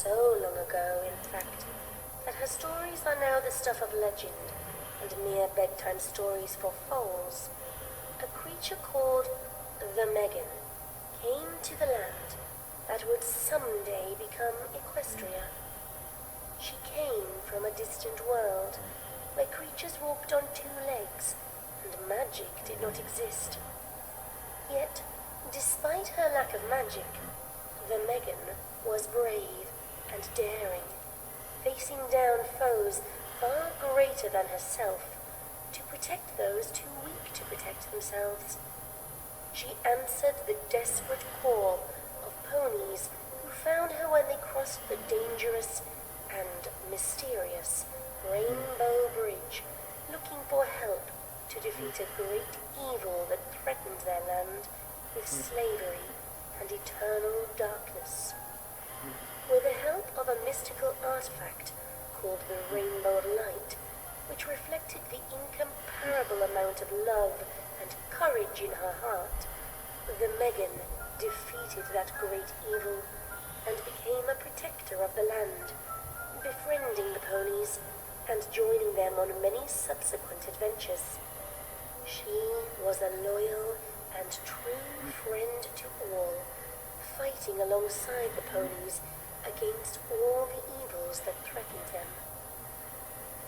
so long ago, in fact, that her stories are now the stuff of legend and mere bedtime stories for foals, a creature called the Megan came to the land that would someday become Equestria. She came from a distant world where creatures walked on two legs and magic did not exist. Yet, despite her lack of magic, the Megan was brave and daring, facing down foes far greater than herself to protect those too weak to protect themselves. She answered the desperate call of ponies who found her when they crossed the dangerous and mysterious Rainbow Bridge, looking for help to defeat a great evil that threatened their land with slavery and eternal darkness. With the help of a mystical artifact called the Rainbow Light, which reflected the incomparable amount of love and courage in her heart, the Megan defeated that great evil and became a protector of the land, befriending the ponies and joining them on many subsequent adventures. She was a loyal and true friend to all, fighting alongside the ponies against all the evils that threatened them.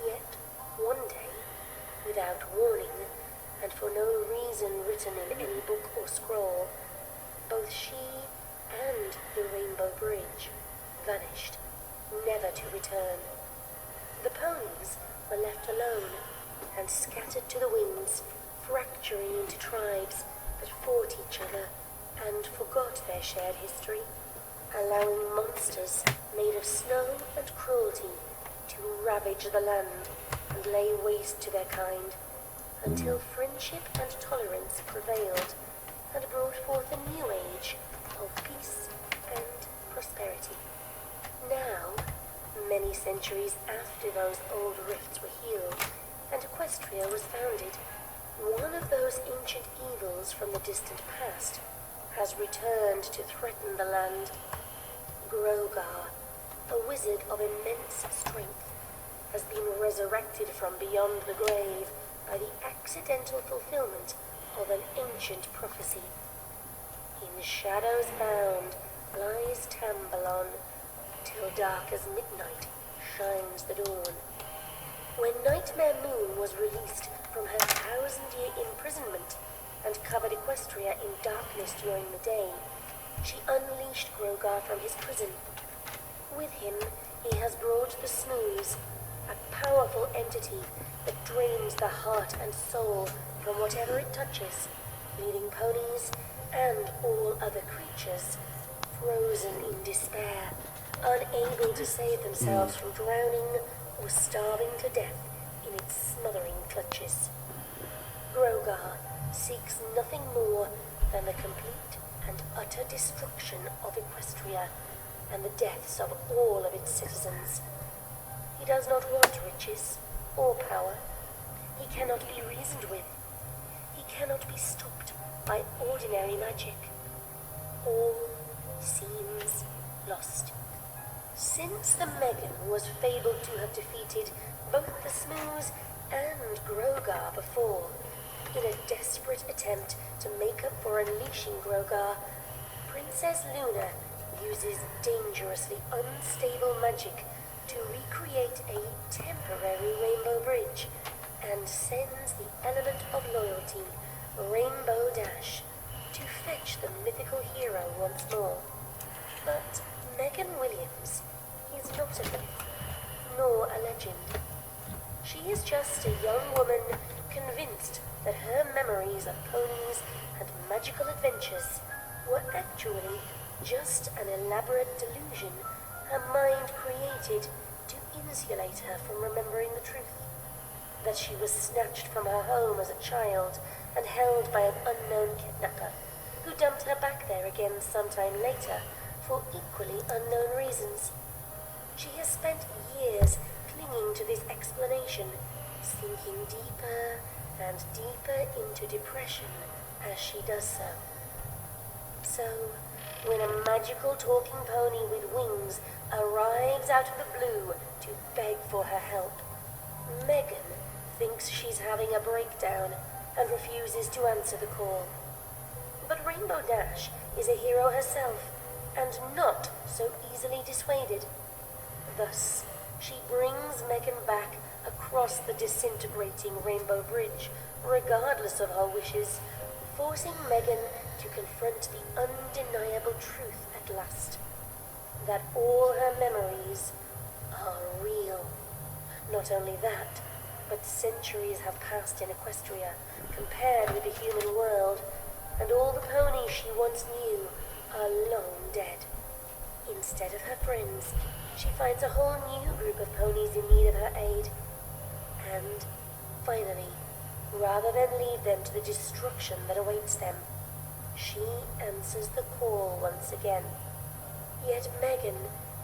Yet, one day, without warning, and for no reason written in any book or scroll, both she and the Rainbow Bridge vanished, never to return. The ponies were left alone and scattered to the winds, fracturing into tribes that fought each other and forgot their shared history, allowing monsters made of snow and cruelty to ravage the land and lay waste to their kind, until friendship and tolerance prevailed and brought forth a new age of peace and prosperity. Now, many centuries after those old rifts were healed and Equestria was founded, one of those ancient evils from the distant past has returned to threaten the land. Grogar, a wizard of immense strength, has been resurrected from beyond the grave by the accidental fulfillment of an ancient prophecy. In shadows bound lies Tambalon, till dark as midnight shines the dawn. When Nightmare Moon was released from her 1,000-year imprisonment and covered Equestria in darkness during the day, she unleashed Grogar from his prison. With him, he has brought the Smooze, a powerful entity that drains the heart and soul from whatever it touches, leaving ponies and all other creatures frozen in despair, unable to save themselves from drowning or starving to death in its smothering clutches. Grogar seeks nothing more than the complete and utter destruction of Equestria and the deaths of all of its citizens. He does not want riches or power. He cannot be reasoned with. He cannot be stopped by ordinary magic. All seems lost. Since the Megan was fabled to have defeated both the Smooze and Grogar before, in a desperate attempt to make up for unleashing Grogar, Princess Luna uses dangerously unstable magic to recreate a temporary rainbow bridge and sends the element of loyalty, Rainbow Dash, to fetch the mythical hero once more. But Megan Williams is not a myth, nor a legend. She is just a young woman convinced that her memories of ponies and magical adventures were actually just an elaborate delusion her mind created to insulate her from remembering the truth. That she was snatched from her home as a child and held by an unknown kidnapper who dumped her back there again sometime later for equally unknown reasons. She has spent years clinging to this explanation, sinking deeper and deeper into depression as she does so. So, when a magical talking pony with wings arrives out of the blue to beg for her help. Megan thinks she's having a breakdown and refuses to answer the call. But Rainbow Dash is a hero herself and not so easily dissuaded. Thus, she brings Megan back across the disintegrating Rainbow Bridge, regardless of her wishes, forcing Megan to confront the undeniable truth at last, that all her memories are real. Not only that, but centuries have passed in Equestria compared with the human world, and all the ponies she once knew are long dead. Instead of her friends, she finds a whole new group of ponies in need of her aid. And, finally, rather than leave them to the destruction that awaits them, she answers the call once again. Yet Megan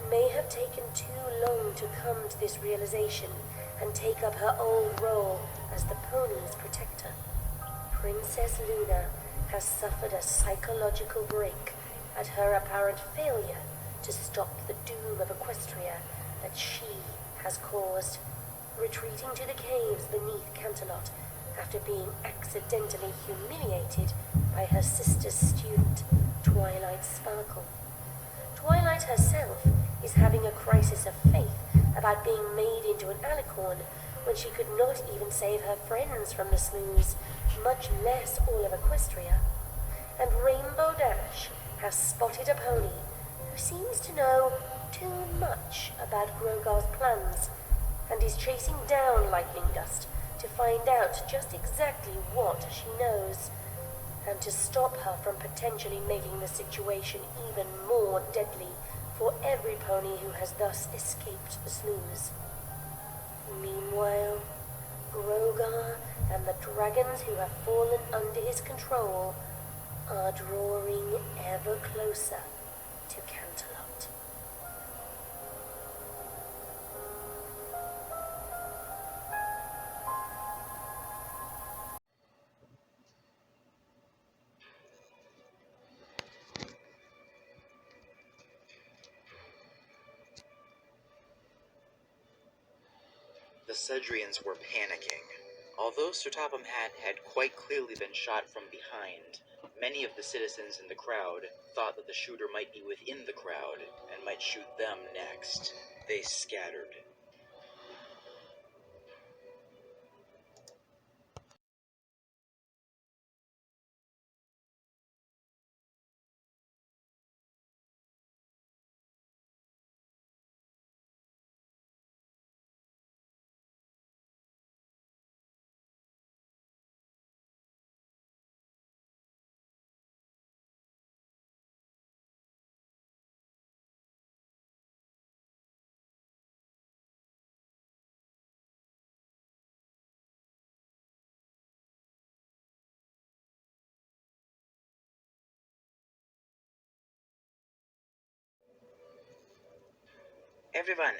may have taken too long to come to this realization and take up her old role as the pony's protector. Princess Luna has suffered a psychological break at her apparent failure to stop the doom of Equestria that she has caused, retreating to the caves beneath Canterlot after being accidentally humiliated by her sister's student, Twilight Sparkle. Twilight herself is having a crisis of faith about being made into an alicorn when she could not even save her friends from the Smooths, much less all of Equestria. And Rainbow Dash has spotted a pony who seems to know too much about Grogar's plans and is chasing down Lightning Dust to find out just exactly what she knows, and to stop her from potentially making the situation even more deadly for every pony who has thus escaped the Smooths. Meanwhile, Grogar and the dragons who have fallen under his control are drawing ever closer to Canterlot. The Cedrians were panicking. Although Sir Topham Hatt had quite clearly been shot from behind, many of the citizens in the crowd thought that the shooter might be within the crowd and might shoot them next. They scattered.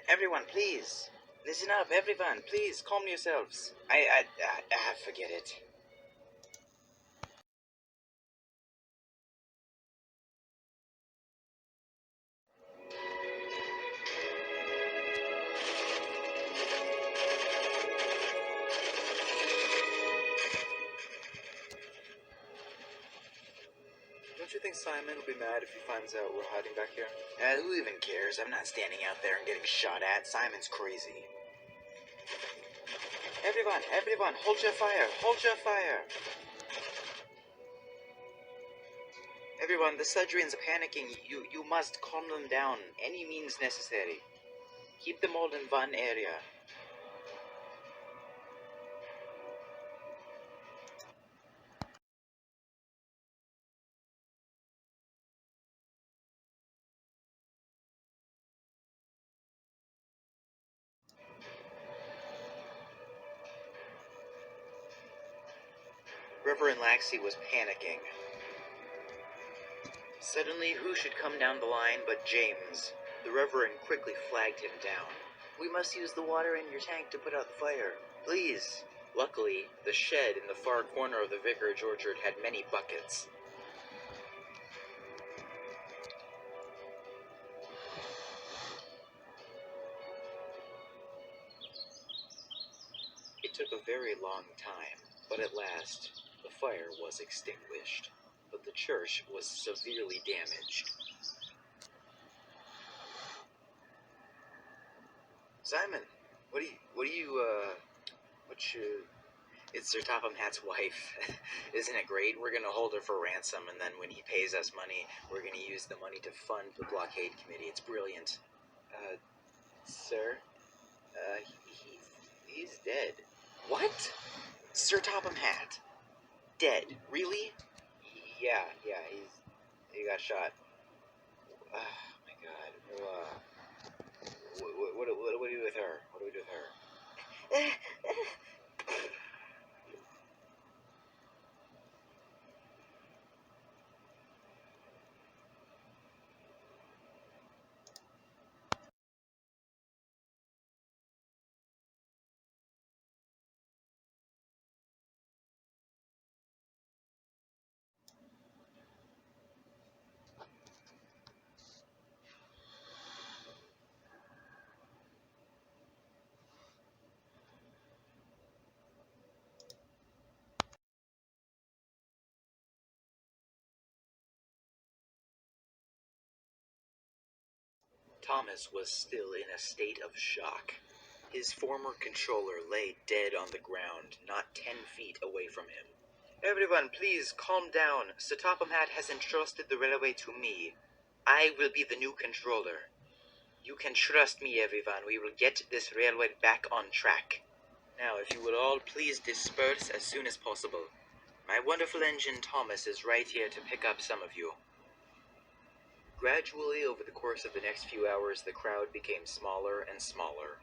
Everyone, please. Listen up, everyone. Please, calm yourselves. Forget it. Don't you think Simon will be mad if he finds out we're hiding back here? Who even cares? I'm not standing out there and getting shot at. Simon's crazy. Everyone, hold your fire! Hold your fire! Everyone, the Cedrians are panicking. You must calm them down. Any means necessary. Keep them all in one area. Reverend Laxey was panicking. Suddenly, who should come down the line but James? The Reverend quickly flagged him down. We must use the water in your tank to put out the fire. Please. Luckily, the shed in the far corner of the vicarage orchard had many buckets. took a very long time, but at last the fire was extinguished. But the church was severely damaged. Simon, what it's Sir Topham Hatt's wife. Isn't it great? We're gonna hold her for ransom, and then when he pays us money, we're gonna use the money to fund the blockade committee. It's brilliant. Sir? He's dead. What? Sir Topham Hatt? Dead? Really? Yeah, he got shot. Oh my god. What do we do with her? What do we do with her? Thomas was still in a state of shock. His former controller lay dead on the ground, not 10 feet away from him. Everyone, please calm down. Sir Topham Hatt has entrusted the railway to me. I will be the new controller. You can trust me, everyone. We will get this railway back on track. Now, if you would all please disperse as soon as possible. My wonderful engine Thomas is right here to pick up some of you. Gradually, over the course of the next few hours, the crowd became smaller and smaller.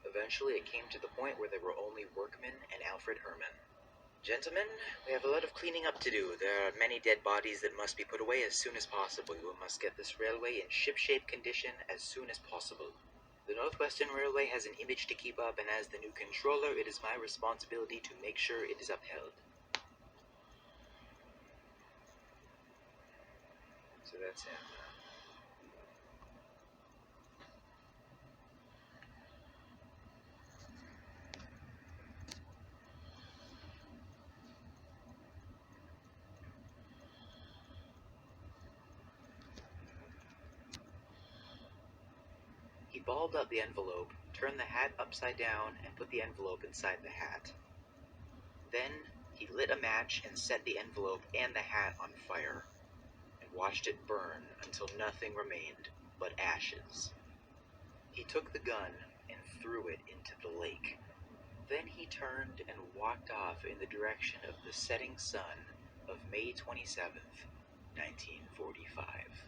Eventually, it came to the point where there were only workmen and Alfred Herman. Gentlemen, we have a lot of cleaning up to do. There are many dead bodies that must be put away as soon as possible. We must get this railway in shipshape condition as soon as possible. The Northwestern Railway has an image to keep up, and as the new controller, it is my responsibility to make sure it is upheld. So that's him. He balled up the envelope, turned the hat upside down, and put the envelope inside the hat. Then he lit a match and set the envelope and the hat on fire, and watched it burn until nothing remained but ashes. He took the gun and threw it into the lake. Then he turned and walked off in the direction of the setting sun of May 27th, 1945.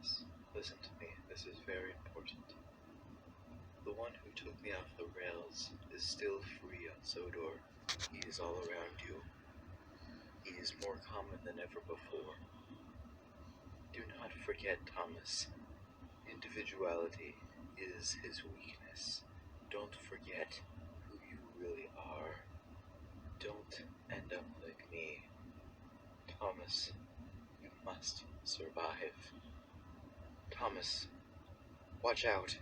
Thomas, listen to me. This is very important. The one who took me off the rails is still free on Sodor. He is all around you. He is more common than ever before. Do not forget, Thomas. Individuality is his weakness. Don't forget who you really are. Don't end up like me. Thomas, you must survive. Thomas, watch out.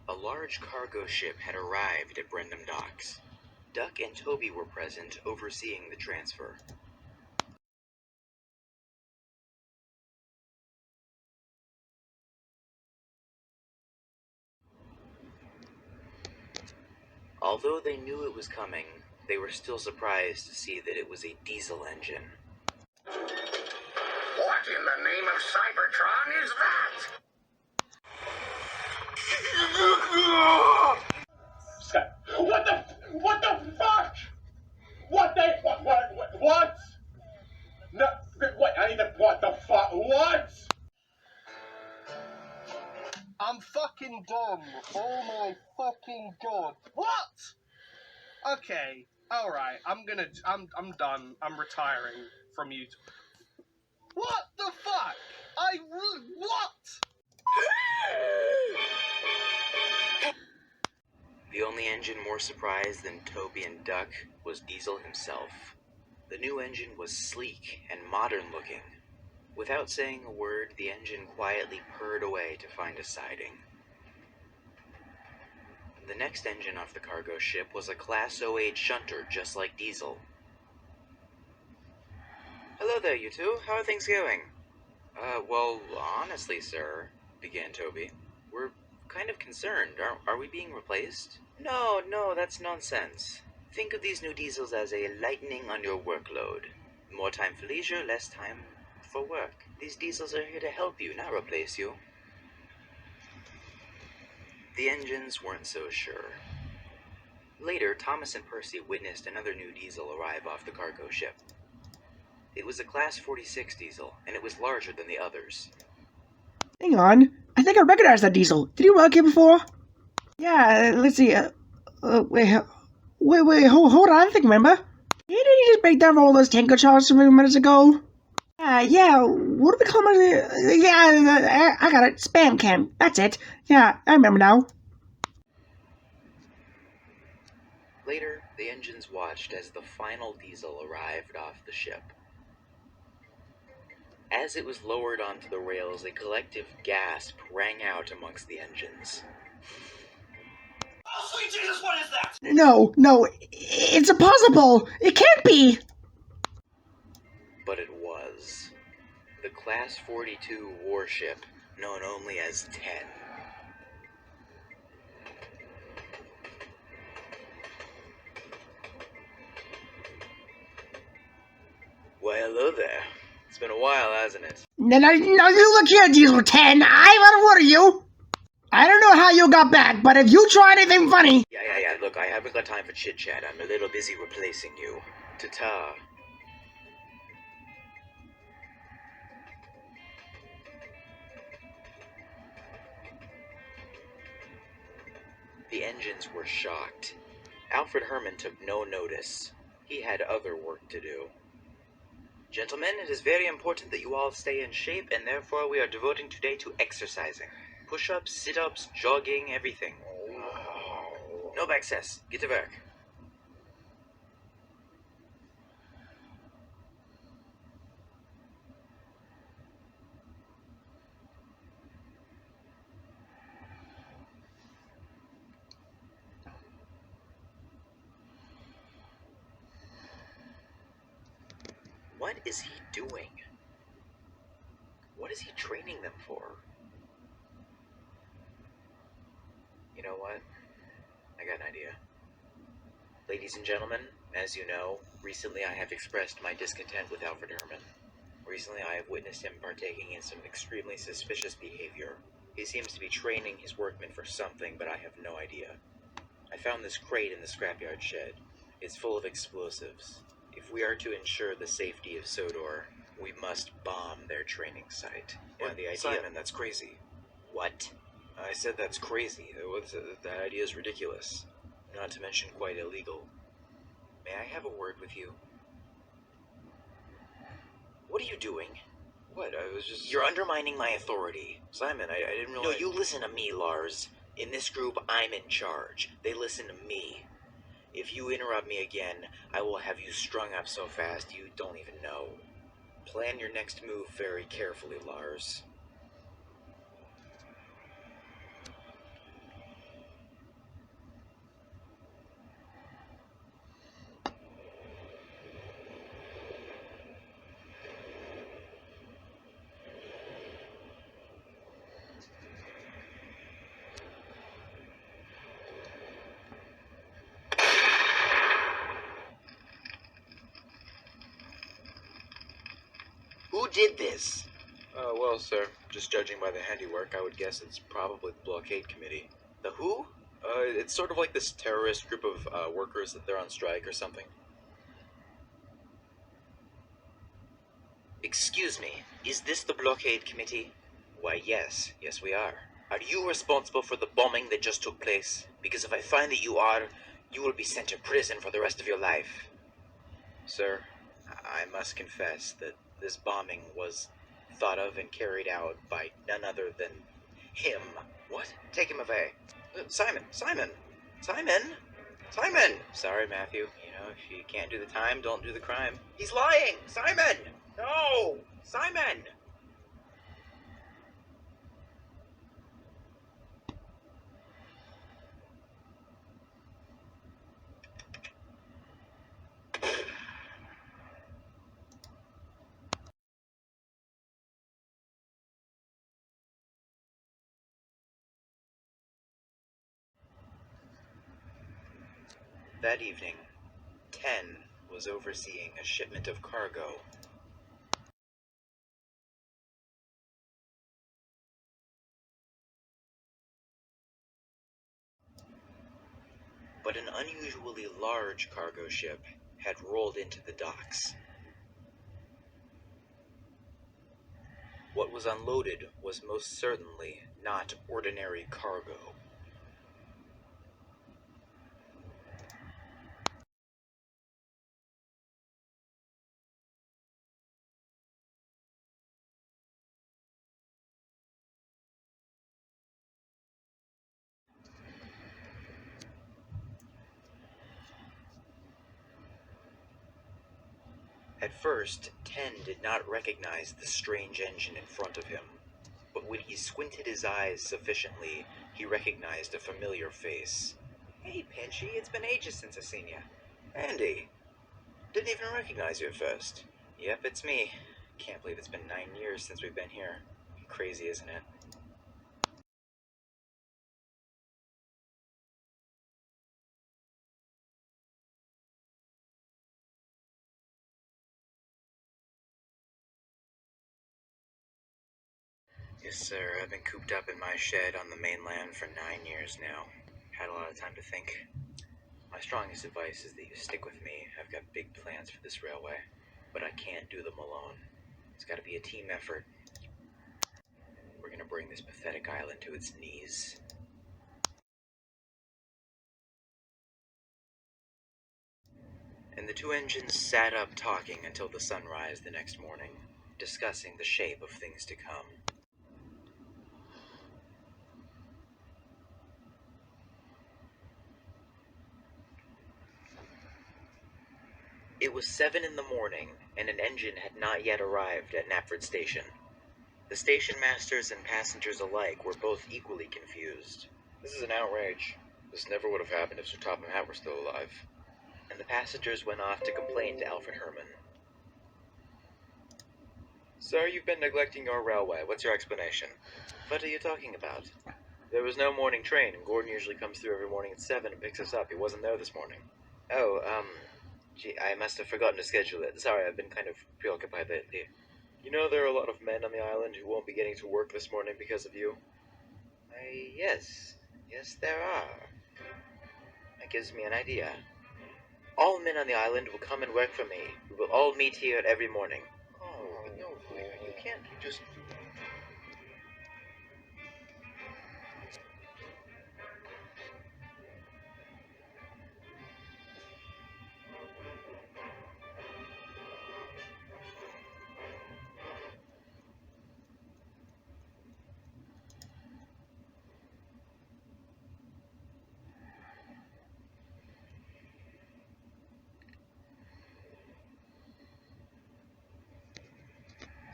A large cargo ship had arrived at Brendam Docks. Duck and Toby were present, overseeing the transfer. Although they knew it was coming, they were still surprised to see that it was a diesel engine. What in the name of Cybertron is that? Scott, what the fuck? What? No, what? I need to, what the fuck? What? I'm fucking done. Oh my fucking god. What? Okay, alright, I'm done. I'm retiring from you. What the fuck? What? The only engine more surprised than Toby and Duck was Diesel himself. The new engine was sleek and modern looking. Without saying a word, the engine quietly purred away to find a siding. The next engine off the cargo ship was a Class 08 shunter just like Diesel. Hello there, you two. How are things going? Well, honestly, sir, began Toby. We're kind of concerned. Are we being replaced? No, that's nonsense. Think of these new diesels as a lightening on your workload. More time for leisure, less time for work. These diesels are here to help you, not replace you. The engines weren't so sure. Later, Thomas and Percy witnessed another new diesel arrive off the cargo ship. It was a Class 46 diesel, and it was larger than the others. Hang on, I think I recognize that diesel. Did you work here before? Yeah, let's see, wait, hold on, I think, remember? Didn't you just break down all those tanker charts a few minutes ago? Yeah, what do we call it? Yeah, I got it, spam cam, that's it. Yeah, I remember now. Later, the engines watched as the final diesel arrived off the ship. As it was lowered onto the rails, a collective gasp rang out amongst the engines. Oh, sweet Jesus, what is that? No, it's impossible! It can't be! But it was. The Class 42 warship, known only as 10. Why, hello there. It's been a while, hasn't it? Now you look here, Diesel 10, I wanna order you! I don't know how you got back, but if you try anything funny... Yeah, look, I haven't got time for chit-chat. I'm a little busy replacing you. Ta-ta. The engines were shocked. Alfred Herman took no notice. He had other work to do. Gentlemen, it is very important that you all stay in shape, and therefore we are devoting today to exercising. Push-ups, sit-ups, jogging, everything. No excess. Get to work. What is he doing? What is he training them for? You know what? I got an idea. Ladies and gentlemen, as you know, recently I have expressed my discontent with Alfred Herman. Recently I have witnessed him partaking in some extremely suspicious behavior. He seems to be training his workmen for something, but I have no idea. I found this crate in the scrapyard shed. It's full of explosives. If we are to ensure the safety of Sodor, we must bomb their training site. Yeah, the idea... Simon, that's crazy. What? I said that's crazy. That idea is ridiculous. Not to mention quite illegal. May I have a word with you? What are you doing? What? I was just... You're undermining my authority. Simon, I didn't realize... No, you listen to me, Lars. In this group, I'm in charge. They listen to me. If you interrupt me again, I will have you strung up so fast you don't even know. Plan your next move very carefully, Lars. Who did this? Well, sir, just judging by the handiwork, I would guess it's probably the blockade committee. The who? It's sort of like this terrorist group of workers that they're on strike or something. Excuse me, is this the blockade committee? Why, yes. Yes, we are. Are you responsible for the bombing that just took place? Because if I find that you are, you will be sent to prison for the rest of your life. Sir, I must confess that this bombing was thought of and carried out by none other than him. What? Take him away. Simon! Simon! Simon! Simon! Sorry, Matthew. You know, if you can't do the time, don't do the crime. He's lying! Simon! No! Simon! That evening, 10 was overseeing a shipment of cargo. But an unusually large cargo ship had rolled into the docks. What was unloaded was most certainly not ordinary cargo. At first, 10 did not recognize the strange engine in front of him, but when he squinted his eyes sufficiently, he recognized a familiar face. Hey, Pinchy, it's been ages since I've seen you. Andy, didn't even recognize you at first. Yep, it's me. Can't believe it's been 9 years since we've been here. Crazy, isn't it? Yes, sir. I've been cooped up in my shed on the mainland for 9 years now. Had a lot of time to think. My strongest advice is that you stick with me. I've got big plans for this railway, but I can't do them alone. It's got to be a team effort. We're gonna bring this pathetic island to its knees. and the two engines sat up talking until the sunrise the next morning, discussing the shape of things to come. It was 7 in the morning, and an engine had not yet arrived at Knapford Station. The station masters and passengers alike were both equally confused. This is an outrage. This never would have happened if Sir Topham Hatt were still alive. And the passengers went off to complain to Alfred Herman. Sir, you've been neglecting your railway. What's your explanation? What are you talking about? There was no morning train, and Gordon usually comes through every morning at 7 and picks us up. He wasn't there this morning. Oh, gee, I must have forgotten to schedule it. Sorry, I've been kind of preoccupied lately. You know there are a lot of men on the island who won't be getting to work this morning because of you? Yes. Yes, there are. That gives me an idea. All men on the island will come and work for me. We will all meet here every morning. Oh, no, you can't. You just...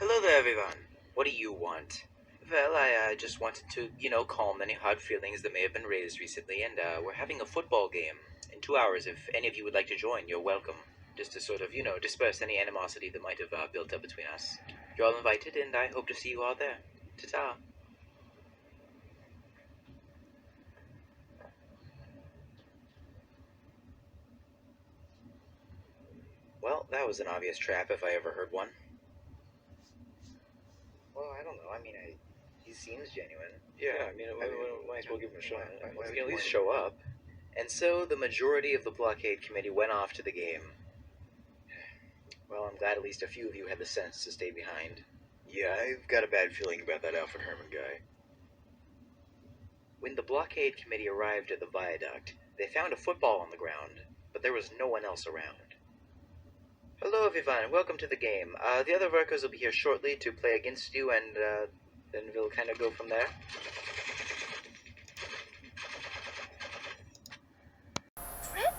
Hello there, everyone. What do you want? Well, I just wanted to, calm any hard feelings that may have been raised recently, and we're having a football game in 2 hours. If any of you would like to join, you're welcome. Just to sort of, disperse any animosity that might have built up between us. You're all invited, and I hope to see you all there. Ta-ta. Well, that was an obvious trap if I ever heard one. Well, I don't know. I mean, he seems genuine. Yeah, I mean, we might as well give him a shot. He can at least show up. And so the majority of the blockade committee went off to the game. Well, I'm glad at least a few of you had the sense to stay behind. Yeah, I've got a bad feeling about that Alfred Herman guy. When the blockade committee arrived at the viaduct, they found a football on the ground, but there was no one else around. Hello, everyone. Welcome to the game. The other workers will be here shortly to play against you, and then we'll kind of go from there. Rip?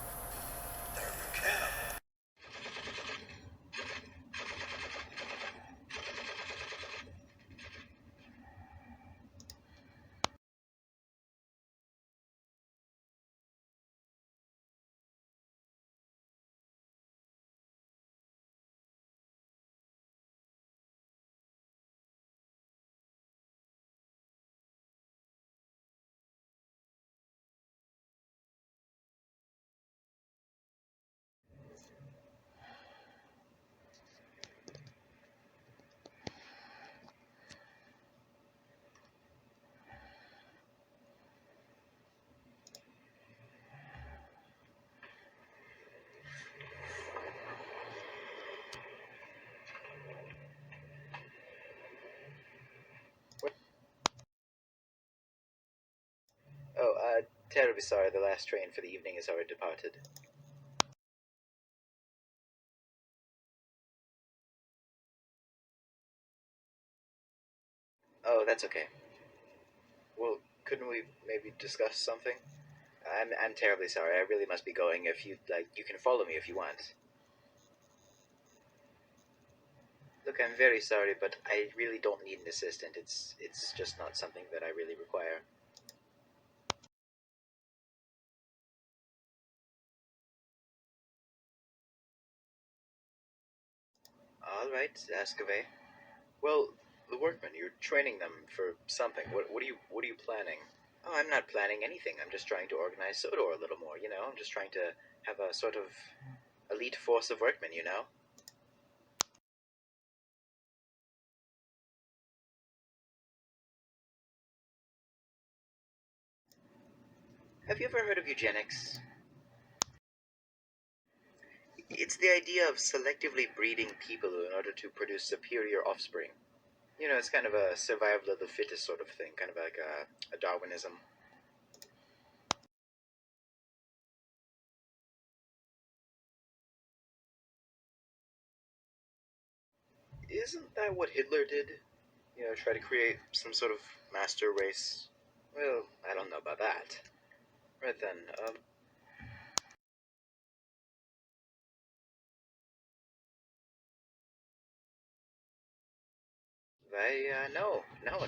Oh, terribly sorry. The last train for the evening has already departed. Oh, that's okay. Well, couldn't we maybe discuss something? I'm terribly sorry. I really must be going. If you like, you can follow me if you want. Look, I'm very sorry, but I really don't need an assistant. It's just not something that I really require. All right, ask away. Well, the workmen, you're training them for something. What are you planning? Oh, I'm not planning anything. I'm just trying to organize Sodor a little more. I'm just trying to have a sort of elite force of workmen. Have you ever heard of eugenics? It's the idea of selectively breeding people in order to produce superior offspring. It's kind of a survival of the fittest sort of thing, kind of like a Darwinism. Isn't that what Hitler did? You know, try to create some sort of master race? Well, I don't know about that. Right then,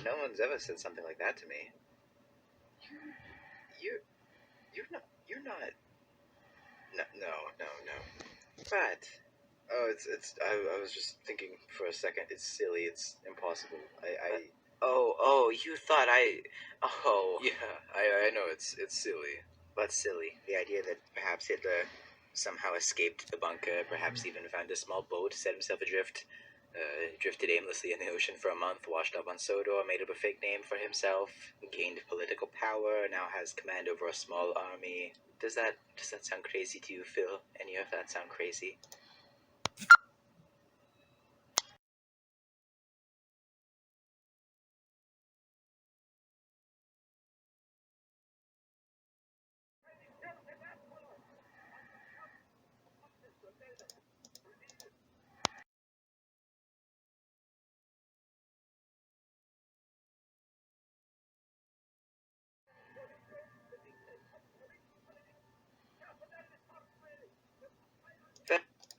no one's ever said something like that to me. You're not. No. But, I was just thinking for a second, it's silly, it's impossible. Oh, you thought Yeah, I know it's silly. But silly. The idea that perhaps Hitler somehow escaped the bunker, perhaps even found a small boat, set himself adrift, drifted aimlessly in the ocean for a month, washed up on Sodor, made up a fake name for himself, gained political power, now has command over a small army. Does that sound crazy to you, Phil? Any of that sound crazy?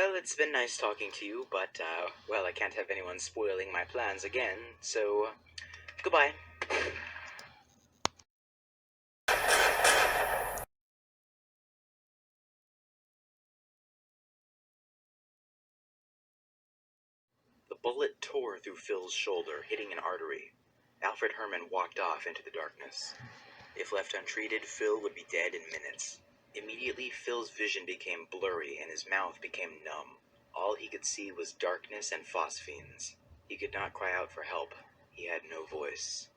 Well, it's been nice talking to you, but, well, I can't have anyone spoiling my plans again, so, goodbye. The bullet tore through Phil's shoulder, hitting an artery. Alfred Herman walked off into the darkness. If left untreated, Phil would be dead in minutes. Immediately, Phil's vision became blurry and his mouth became numb. All he could see was darkness and phosphenes. He could not cry out for help. He had no voice.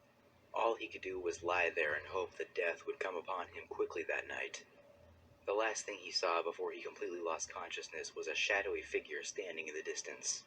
All he could do was lie there and hope that death would come upon him quickly that night. The last thing he saw before he completely lost consciousness was a shadowy figure standing in the distance.